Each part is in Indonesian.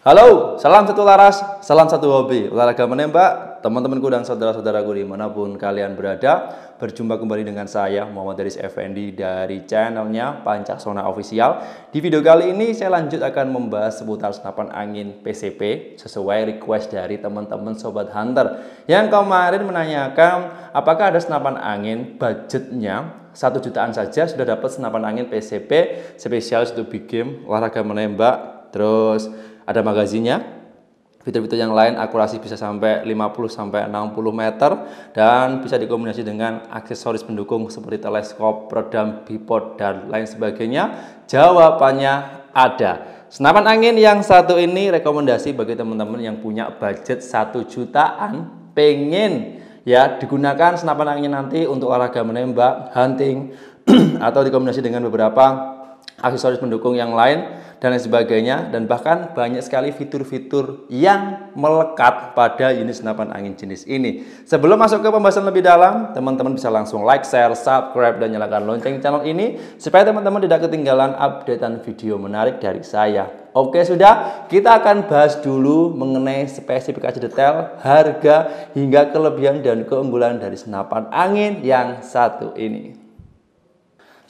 Halo, salam satu laras, salam satu hobi, olahraga menembak, teman-temanku dan saudara-saudaraku dimanapun kalian berada. Berjumpa kembali dengan saya, Muhammad Deris Effendi dari channelnya Pancasona Official. Di video kali ini saya lanjut akan membahas seputar senapan angin PCP sesuai request dari teman-teman Sobat Hunter yang kemarin menanyakan apakah ada senapan angin budgetnya 1 jutaan saja sudah dapat senapan angin PCP spesialis untuk big game, olahraga menembak, terus ada magazinnya, fitur-fitur yang lain akurasi bisa sampai 50-60 meter dan bisa dikombinasi dengan aksesoris pendukung seperti teleskop, peredam, bipod, dan lain sebagainya. Jawabannya ada. Senapan angin yang satu ini rekomendasi bagi teman-teman yang punya budget 1 jutaan, pengen ya digunakan senapan angin nanti untuk olahraga menembak, hunting, atau dikombinasi dengan beberapa aksesoris pendukung yang lain dan lain sebagainya, dan bahkan banyak sekali fitur-fitur yang melekat pada unit senapan angin jenis ini. Sebelum masuk ke pembahasan lebih dalam, teman-teman bisa langsung like, share, subscribe, dan nyalakan lonceng channel ini supaya teman-teman tidak ketinggalan updatean video menarik dari saya. Oke, sudah, kita akan bahas dulu mengenai spesifikasi detail, harga, hingga kelebihan dan keunggulan dari senapan angin yang satu ini.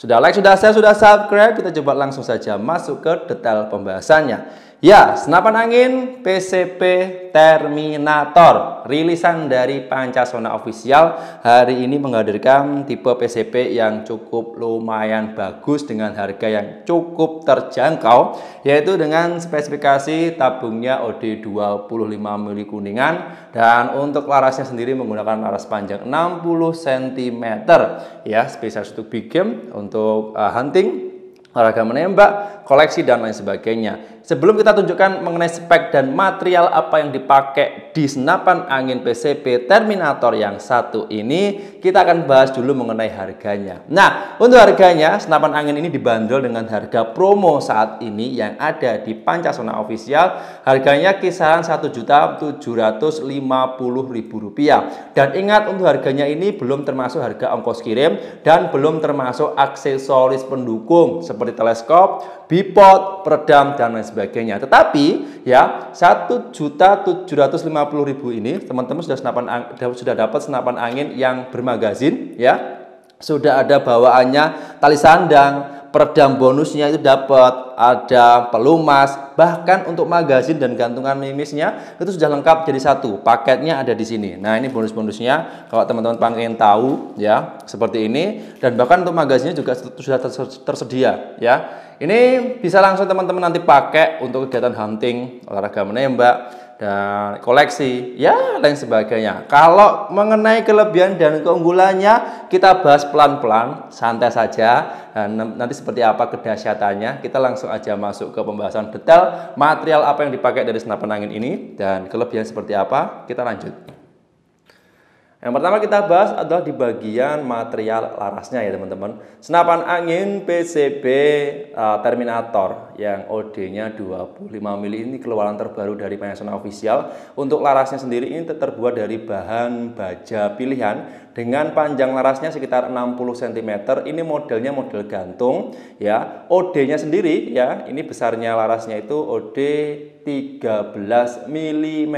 Sudah like, sudah share, sudah subscribe, kita coba langsung saja masuk ke detail pembahasannya. Ya, senapan angin PCP Terminator rilisan dari Pancasona Official hari ini menghadirkan tipe PCP yang cukup lumayan bagus dengan harga yang cukup terjangkau, yaitu dengan spesifikasi tabungnya OD 25 mili kuningan dan untuk larasnya sendiri menggunakan laras panjang 60 cm ya, spesial untuk big game, untuk hunting, olahraga menembak, koleksi, dan lain sebagainya. Sebelum kita tunjukkan mengenai spek dan material apa yang dipakai di senapan angin PCP Terminator yang satu ini, kita akan bahas dulu mengenai harganya. Nah, untuk harganya, senapan angin ini dibanderol dengan harga promo saat ini yang ada di Pancasona Official. Harganya kisaran Rp1.750.000. Dan ingat, untuk harganya ini belum termasuk harga ongkos kirim dan belum termasuk aksesoris pendukung seperti teleskop, bipod, peredam, dan lain sebagainya. Tetapi ya, Rp1.750.000 ini teman-teman sudah dapat senapan angin yang bermagazin ya. Sudah ada bawaannya tali sandang, peredam bonusnya itu dapat, ada pelumas, bahkan untuk magazin dan gantungan mimisnya itu sudah lengkap jadi satu. Paketnya ada di sini. Nah, ini bonus-bonusnya kalau teman-teman pengen tahu ya, seperti ini, dan bahkan untuk magazinnya juga sudah tersedia ya. Ini bisa langsung teman-teman nanti pakai untuk kegiatan hunting, olahraga menembak, dan koleksi, ya lain sebagainya. Kalau mengenai kelebihan dan keunggulannya, kita bahas pelan-pelan, santai saja. Dan nanti seperti apa kedahsyatannya, kita langsung aja masuk ke pembahasan detail material apa yang dipakai dari senapan angin ini dan kelebihan seperti apa. Kita lanjut. Yang pertama kita bahas adalah di bagian material larasnya ya teman-teman. Senapan angin PCP Terminator yang OD-nya 25 mili ini keluaran terbaru dari Pancasona Official. Untuk larasnya sendiri ini terbuat dari bahan baja pilihan dengan panjang larasnya sekitar 60 cm. Ini modelnya model gantung ya. OD-nya sendiri ya, ini besarnya larasnya itu OD 13 mm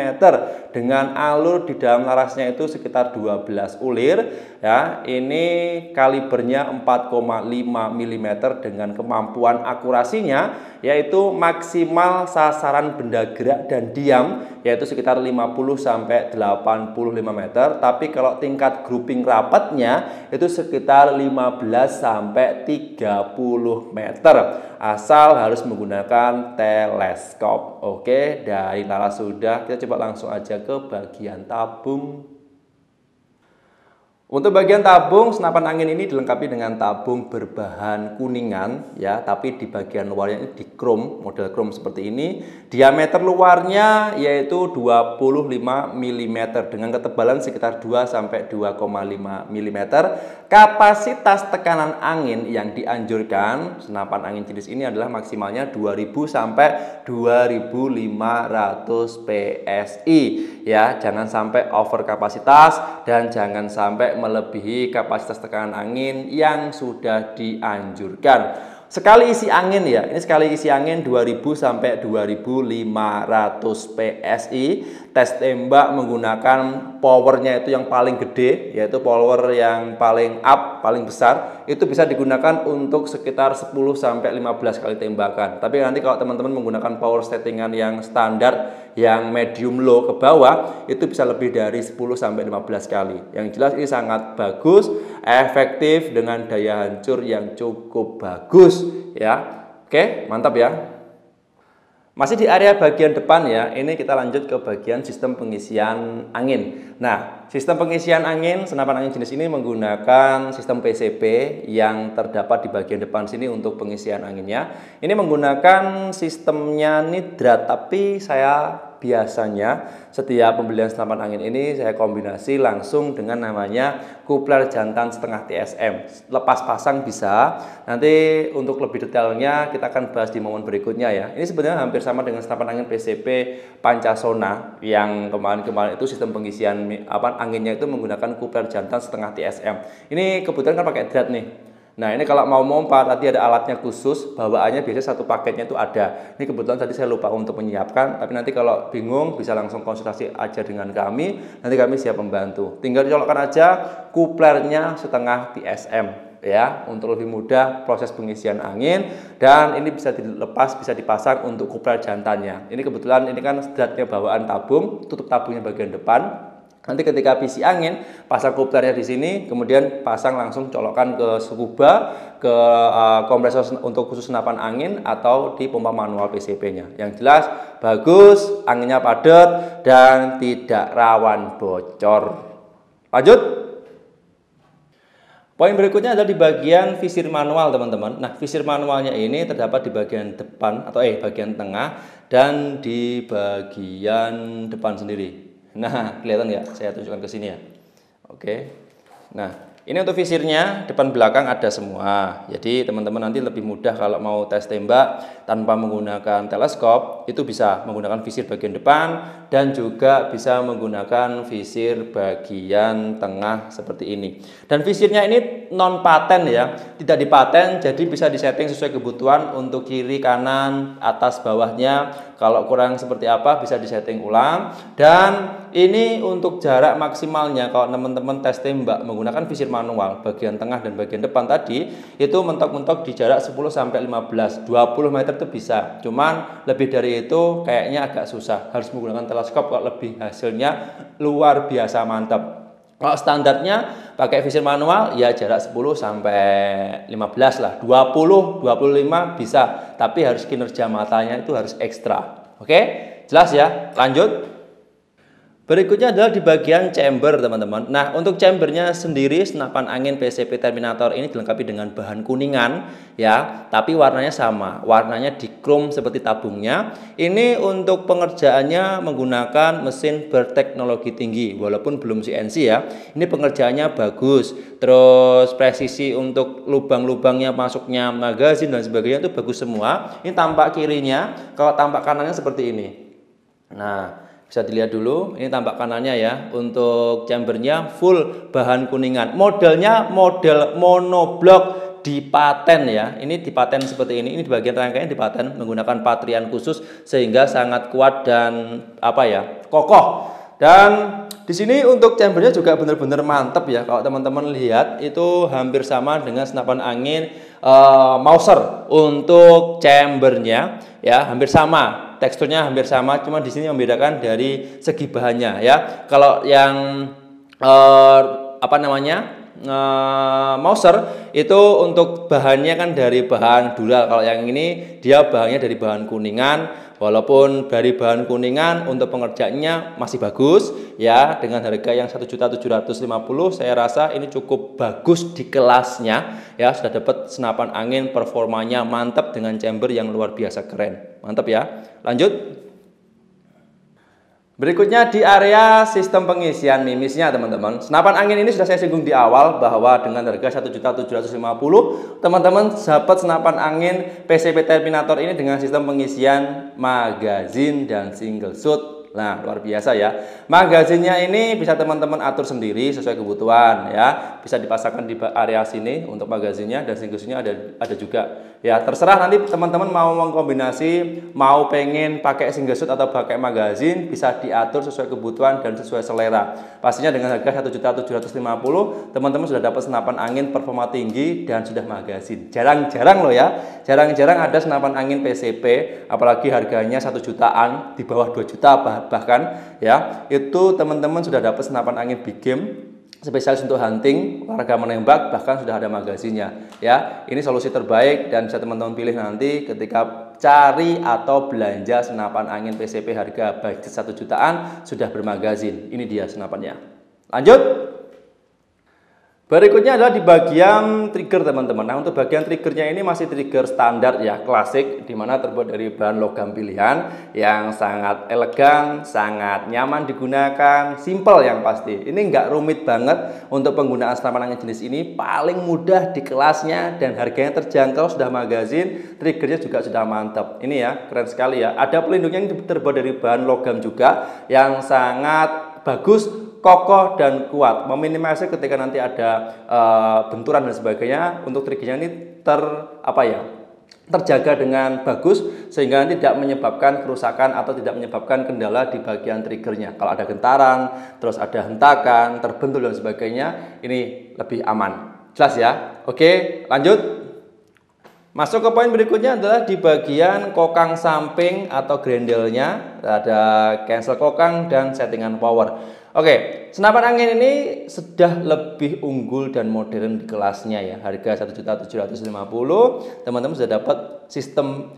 dengan alur di dalam larasnya itu sekitar 12 ulir ya. Ini kalibernya 4,5 mm dengan kemampuan akurasinya yaitu maksimal sasaran benda gerak dan diam yaitu sekitar 50-85 meter, tapi kalau tingkat grouping rapatnya itu sekitar 15-30 meter, asal harus menggunakan teleskop. Oke, dari laras sudah, kita coba langsung aja ke bagian tabung. Untuk bagian tabung, senapan angin ini dilengkapi dengan tabung berbahan kuningan ya, tapi di bagian luarnya ini di chrome, model chrome seperti ini. Diameter luarnya yaitu 25 mm dengan ketebalan sekitar 2-2,5 mm. Kapasitas tekanan angin yang dianjurkan senapan angin jenis ini adalah maksimalnya 2000 sampai 2500 PSI ya. Jangan sampai over kapasitas dan jangan sampai melebihi kapasitas tekanan angin yang sudah dianjurkan. sekali isi angin ya, ini sekali isi angin 2000 sampai 2500 PSI. Tes tembak menggunakan powernya itu yang paling gede, yaitu power yang paling up, paling besar. Itu bisa digunakan untuk sekitar 10 sampai 15 kali tembakan. Tapi nanti kalau teman-teman menggunakan power settingan yang standar, yang medium low ke bawah, itu bisa lebih dari 10 sampai 15 kali. Yang jelas ini sangat bagus, efektif dengan daya hancur yang cukup bagus ya. Oke, mantap ya. Masih di area bagian depan ya, ini kita lanjut ke bagian sistem pengisian angin. Nah, sistem pengisian angin, senapan angin jenis ini menggunakan sistem PCB yang terdapat di bagian depan sini untuk pengisian anginnya. Ini menggunakan sistemnya nitrat, tapi saya biasanya setiap pembelian senapan angin ini saya kombinasi langsung dengan namanya kupler jantan setengah TSM. Lepas pasang bisa. Nanti untuk lebih detailnya kita akan bahas di momen berikutnya ya. Ini sebenarnya hampir sama dengan senapan angin PCP Pancasona yang kemarin itu sistem pengisian anginnya itu menggunakan kupler jantan setengah TSM. Ini kebetulan kan pakai drat nih. Nah, ini kalau mau mompa tadi ada alatnya khusus, bawaannya biasanya satu paketnya itu ada. Ini kebetulan tadi saya lupa untuk menyiapkan, tapi nanti kalau bingung bisa langsung konsultasi aja dengan kami, nanti kami siap membantu. Tinggal dicolokkan aja kuplernya setengah TSM ya, untuk lebih mudah proses pengisian angin, dan ini bisa dilepas, bisa dipasang untuk kupler jantannya. Ini kebetulan ini kan dratnya bawaan tabung, tutup tabungnya bagian depan. Nanti ketika isi angin, pasang kuplernya di sini, kemudian pasang langsung colokkan ke scuba, ke kompresor untuk khusus senapan angin atau di pompa manual PCP-nya. Yang jelas bagus, anginnya padat dan tidak rawan bocor. Lanjut. Poin berikutnya adalah di bagian visir manual, teman-teman. Nah, visir manualnya ini terdapat di bagian depan atau bagian tengah dan di bagian depan sendiri. Nah, kelihatan ya, saya tunjukkan ke sini ya. Oke. Nah, ini untuk visirnya depan belakang ada semua. Jadi teman-teman nanti lebih mudah kalau mau tes tembak tanpa menggunakan teleskop, itu bisa menggunakan visir bagian depan dan juga bisa menggunakan visir bagian tengah seperti ini. Dan visirnya ini non paten ya, tidak dipaten, jadi bisa disetting sesuai kebutuhan untuk kiri, kanan, atas, bawahnya. Kalau kurang seperti apa bisa disetting ulang. Dan ini untuk jarak maksimalnya kalau teman-teman tes tembak menggunakan visir manual bagian tengah dan bagian depan tadi, itu mentok-mentok di jarak 10 sampai 15, 20 meter itu bisa. Cuman lebih dari itu kayaknya agak susah. Harus menggunakan teleskop kalau lebih hasilnya luar biasa mantap. Kalau standarnya pakai visir manual ya jarak 10 sampai 15 lah. 20, 25 bisa, tapi harus kinerja matanya itu harus ekstra. Oke? Jelas ya? Lanjut. Berikutnya adalah di bagian chamber, teman-teman. Nah, untuk chambernya sendiri senapan angin PCP Terminator ini dilengkapi dengan bahan kuningan ya, tapi warnanya sama, warnanya di chrome seperti tabungnya. Ini untuk pengerjaannya menggunakan mesin berteknologi tinggi, walaupun belum CNC ya. Ini pengerjaannya bagus, terus presisi untuk lubang-lubangnya masuknya magazin dan sebagainya itu bagus semua. Ini tampak kirinya, kalau tampak kanannya seperti ini. Nah, bisa dilihat dulu, ini tampak kanannya ya. Untuk chambernya full bahan kuningan. Modelnya model monoblok dipaten ya. Ini dipaten seperti ini. Ini di bagian rangkaian dipaten menggunakan patrian khusus sehingga sangat kuat dan kokoh. Dan di sini untuk chambernya juga benar-benar mantap ya. Kalau teman-teman lihat itu hampir sama dengan senapan angin Mauser untuk chambernya ya, hampir sama. Teksturnya hampir sama, cuma di sini membedakan dari segi bahannya ya. Kalau yang Mauser itu untuk bahannya kan dari bahan dural. Kalau yang ini dia bahannya dari bahan kuningan. Walaupun dari bahan kuningan untuk pengerjaannya masih bagus ya, dengan harga yang 1.750.000 saya rasa ini cukup bagus di kelasnya ya. Sudah dapat senapan angin performanya mantap dengan chamber yang luar biasa keren. Mantap ya. Lanjut. Berikutnya di area sistem pengisian mimisnya, teman-teman. Senapan angin ini sudah saya singgung di awal bahwa dengan harga 1.750.000 teman-teman dapat senapan angin PCP Terminator ini dengan sistem pengisian magazin dan single shot Nah, luar biasa ya. Magazinnya ini bisa teman-teman atur sendiri sesuai kebutuhan ya. Bisa dipasangkan di area sini untuk magazinnya, dan singgusnya ada juga. Ya, terserah nanti teman-teman mau mengkombinasi, mau pengen pakai singgesut atau pakai magazin, bisa diatur sesuai kebutuhan dan sesuai selera. Pastinya dengan harga 1.750.000 teman-teman sudah dapat senapan angin performa tinggi dan sudah magazin. Jarang-jarang loh ya. Jarang-jarang ada senapan angin PCP, apalagi harganya 1 jutaan, di bawah 2 juta bahkan ya. Itu teman-teman sudah dapat senapan angin big game spesialis untuk hunting, olahraga menembak, bahkan sudah ada magazinnya ya. Ini solusi terbaik dan bisa teman-teman pilih nanti ketika cari atau belanja senapan angin PCP harga budget 1 jutaan sudah bermagazin. Ini dia senapannya. Lanjut. Berikutnya adalah di bagian trigger teman-teman. Nah, untuk bagian triggernya ini masih trigger standar ya, klasik, dimana terbuat dari bahan logam pilihan yang sangat elegan, sangat nyaman digunakan, simple yang pasti. Ini nggak rumit banget untuk penggunaan senapan angin jenis ini, paling mudah di kelasnya dan harganya terjangkau, sudah magazin, triggernya juga sudah mantap. Ini ya, keren sekali ya. Ada pelindungnya yang terbuat dari bahan logam juga yang sangat bagus, kokoh dan kuat, meminimalisir ketika nanti ada benturan dan sebagainya. Untuk triggernya ini terjaga dengan bagus sehingga tidak menyebabkan kerusakan atau tidak menyebabkan kendala di bagian triggernya. Kalau ada gentaran, terus ada hentakan, terbentur dan sebagainya, ini lebih aman. Jelas ya? Oke, lanjut. Masuk ke poin berikutnya adalah di bagian kokang samping atau grendelnya. Ada cancel kokang dan settingan power. Oke, senapan angin ini sudah lebih unggul dan modern di kelasnya ya. Harga 1.750.000, teman-teman sudah dapat sistem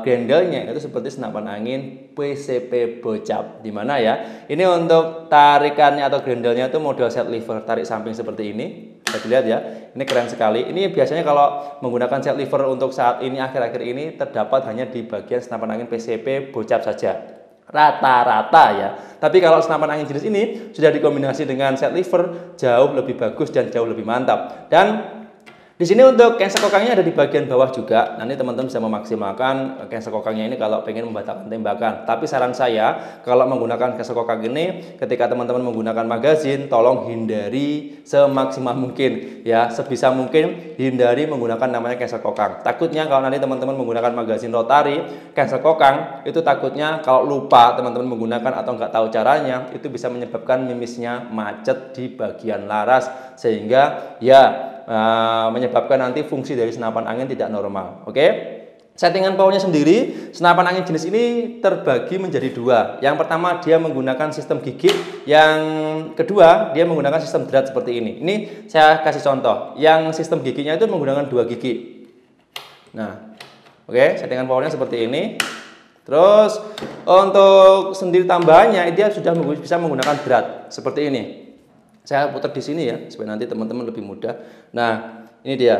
grendelnya itu seperti senapan angin PCP bocap. Di mana ya? Ini untuk tarikannya atau grendelnya itu model set lever, tarik samping seperti ini. Bisa dilihat ya, ini keren sekali. Ini biasanya kalau menggunakan set lever untuk saat ini, akhir-akhir ini terdapat hanya di bagian senapan angin PCP bocap saja, rata-rata ya. Tapi kalau senapan angin jenis ini sudah dikombinasi dengan set lever, jauh lebih bagus dan jauh lebih mantap. Dan di sini untuk cancel kokangnya ada di bagian bawah juga. Nanti teman-teman bisa memaksimalkan cancel kokangnya ini kalau pengen membatalkan tembakan. Tapi saran saya kalau menggunakan cancel kokang ini, ketika teman-teman menggunakan magazin, tolong hindari semaksimal mungkin ya, sebisa mungkin hindari menggunakan namanya cancel kokang. Takutnya kalau nanti teman-teman menggunakan magazin rotari cancel kokang, itu takutnya kalau lupa teman-teman menggunakan atau nggak tahu caranya, itu bisa menyebabkan mimisnya macet di bagian laras sehingga ya menyebabkan nanti fungsi dari senapan angin tidak normal. Oke. Settingan powernya sendiri, senapan angin jenis ini terbagi menjadi dua. Yang pertama dia menggunakan sistem gigit, yang kedua dia menggunakan sistem drat seperti ini. Ini saya kasih contoh. Yang sistem gigitnya itu menggunakan 2 gigi. Nah, oke, settingan powernya seperti ini. Terus untuk sendiri tambahannya dia sudah bisa menggunakan drat seperti ini. Saya putar di sini ya, supaya nanti teman-teman lebih mudah. Nah, ini dia.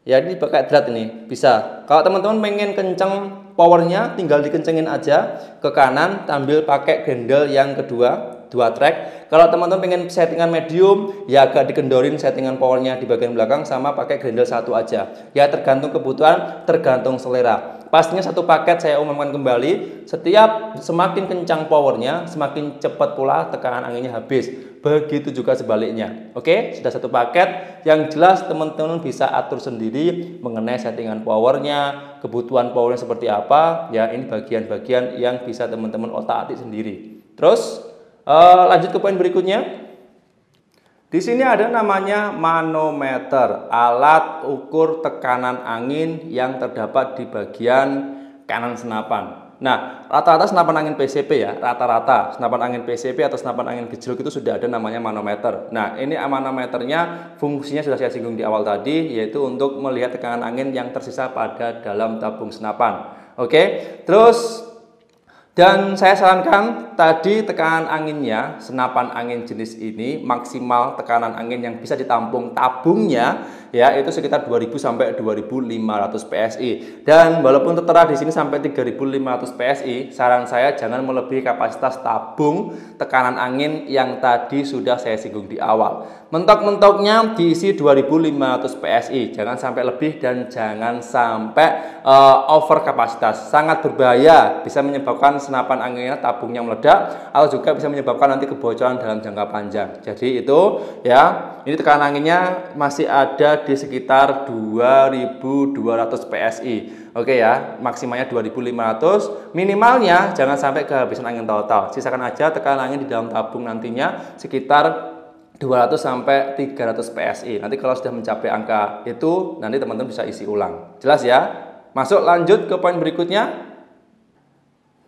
Ya, ini pakai drat ini, bisa. Kalau teman-teman pengen kenceng powernya, tinggal dikencengin aja ke kanan, sambil pakai grendel yang kedua, 2 track. Kalau teman-teman pengen settingan medium, ya agak dikendorin settingan powernya di bagian belakang sama pakai grendel 1 aja. Ya tergantung kebutuhan, tergantung selera. Pastinya satu paket saya umumkan kembali, setiap semakin kencang powernya, semakin cepat pula tekanan anginnya habis. Begitu juga sebaliknya. Oke, sudah satu paket. Yang jelas teman-teman bisa atur sendiri mengenai settingan powernya, kebutuhan powernya seperti apa. Ya, ini bagian-bagian yang bisa teman-teman otak-atik sendiri. Terus lanjut ke poin berikutnya. Di sini ada namanya manometer, alat ukur tekanan angin yang terdapat di bagian kanan senapan. Nah, rata-rata senapan angin PCP ya, rata-rata senapan angin PCP atau senapan angin gejluk itu sudah ada namanya manometer. Nah, ini manometernya fungsinya sudah saya singgung di awal tadi, yaitu untuk melihat tekanan angin yang tersisa pada dalam tabung senapan. Oke, terus dan saya sarankan tadi tekanan anginnya, senapan angin jenis ini maksimal tekanan angin yang bisa ditampung tabungnya ya itu sekitar 2000 sampai 2500 PSI. Dan walaupun tertera di sini sampai 3500 PSI, saran saya jangan melebihi kapasitas tabung tekanan angin yang tadi sudah saya singgung di awal. Mentok-mentoknya diisi 2500 PSI, jangan sampai lebih dan jangan sampai over kapasitas. Sangat berbahaya, bisa menyebabkan senapan anginnya tabungnya meledak atau juga bisa menyebabkan nanti kebocoran dalam jangka panjang. Jadi itu ya, ini tekanan anginnya masih ada di sekitar 2200 PSI. Oke ya, maksimalnya 2500, minimalnya jangan sampai kehabisan angin total. Sisakan aja tekanan angin di dalam tabung nantinya sekitar 200 sampai 300 PSI. Nanti kalau sudah mencapai angka itu, nanti teman-teman bisa isi ulang. Jelas ya? Masuk lanjut ke poin berikutnya.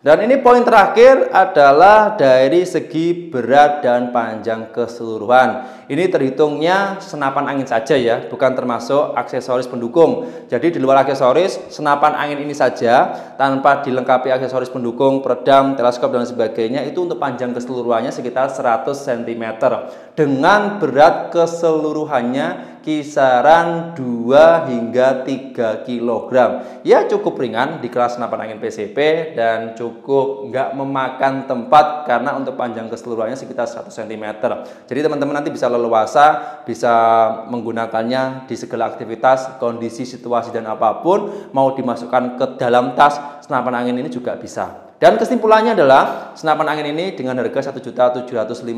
Dan ini poin terakhir adalah dari segi berat dan panjang keseluruhan. Ini terhitungnya senapan angin saja ya, bukan termasuk aksesoris pendukung. Jadi di luar aksesoris, senapan angin ini saja tanpa dilengkapi aksesoris pendukung, peredam, teleskop dan sebagainya, itu untuk panjang keseluruhannya sekitar 100 cm. Dengan berat keseluruhannya kisaran 2 hingga 3 kg. Ya cukup ringan di kelas senapan angin PCP dan cukup nggak memakan tempat karena untuk panjang keseluruhannya sekitar 100 cm. Jadi teman-teman nanti bisa leluasa, bisa menggunakannya di segala aktivitas, kondisi, situasi dan apapun. Mau dimasukkan ke dalam tas, senapan angin ini juga bisa. Dan kesimpulannya adalah senapan angin ini dengan harga Rp1.750.000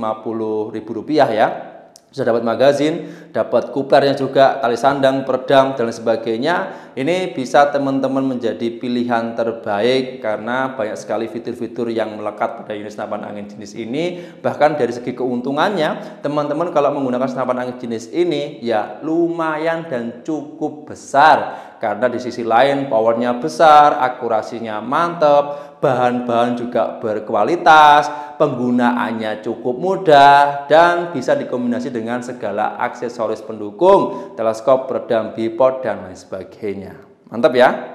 ya. Sudah dapat magazin, dapat kuplernya juga, tali sandang, peredam, dan sebagainya. Ini bisa teman-teman menjadi pilihan terbaik karena banyak sekali fitur-fitur yang melekat pada unit senapan angin jenis ini. Bahkan dari segi keuntungannya, teman-teman kalau menggunakan senapan angin jenis ini ya lumayan dan cukup besar. Karena di sisi lain powernya besar, akurasinya mantap, bahan-bahan juga berkualitas, penggunaannya cukup mudah, dan bisa dikombinasi dengan segala aksesoris pendukung, teleskop, peredam, bipod, dan lain sebagainya. Mantap ya.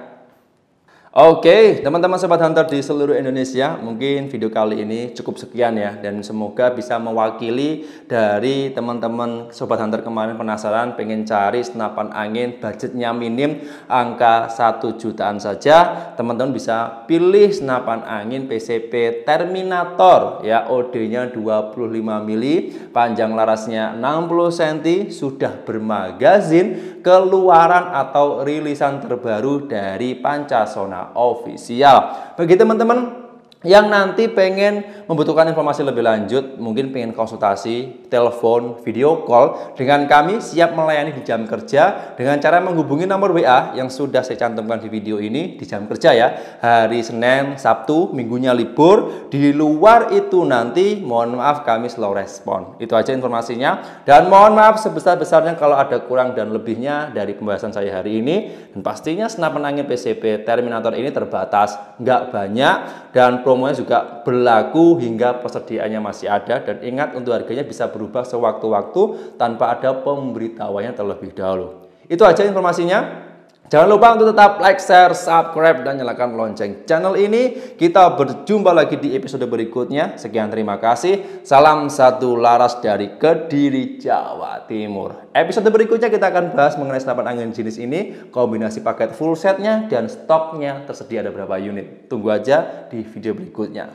Oke, teman-teman sobat hunter di seluruh Indonesia, mungkin video kali ini cukup sekian ya, dan semoga bisa mewakili dari teman-teman sobat hunter kemarin penasaran pengen cari senapan angin budgetnya minim angka 1 jutaan saja. Teman-teman bisa pilih senapan angin PCP Terminator ya, OD-nya 25 mili, panjang larasnya 60 cm, sudah bermagazin, keluaran atau rilisan terbaru dari Pancasona official. Bagi teman-teman yang nanti pengen membutuhkan informasi lebih lanjut, mungkin pengen konsultasi, telepon, video call dengan kami, siap melayani di jam kerja dengan cara menghubungi nomor WA yang sudah saya cantumkan di video ini di jam kerja ya. Hari Senin, Sabtu, minggunya libur. Di luar itu nanti mohon maaf kami slow respon. Itu aja informasinya, dan mohon maaf sebesar-besarnya kalau ada kurang dan lebihnya dari pembahasan saya hari ini. Dan pastinya senapan angin PCP Terminator ini terbatas, nggak banyak, dan promonya juga berlaku hingga persediaannya masih ada. Dan ingat, untuk harganya bisa berubah sewaktu-waktu tanpa ada pemberitahuannya terlebih dahulu. Itu aja informasinya. Jangan lupa untuk tetap like, share, subscribe, dan nyalakan lonceng channel ini. Kita berjumpa lagi di episode berikutnya. Sekian, terima kasih. Salam satu laras dari Kediri, Jawa Timur. Episode berikutnya kita akan bahas mengenai senapan angin jenis ini, kombinasi paket full setnya, dan stoknya tersedia ada berapa unit. Tunggu aja di video berikutnya.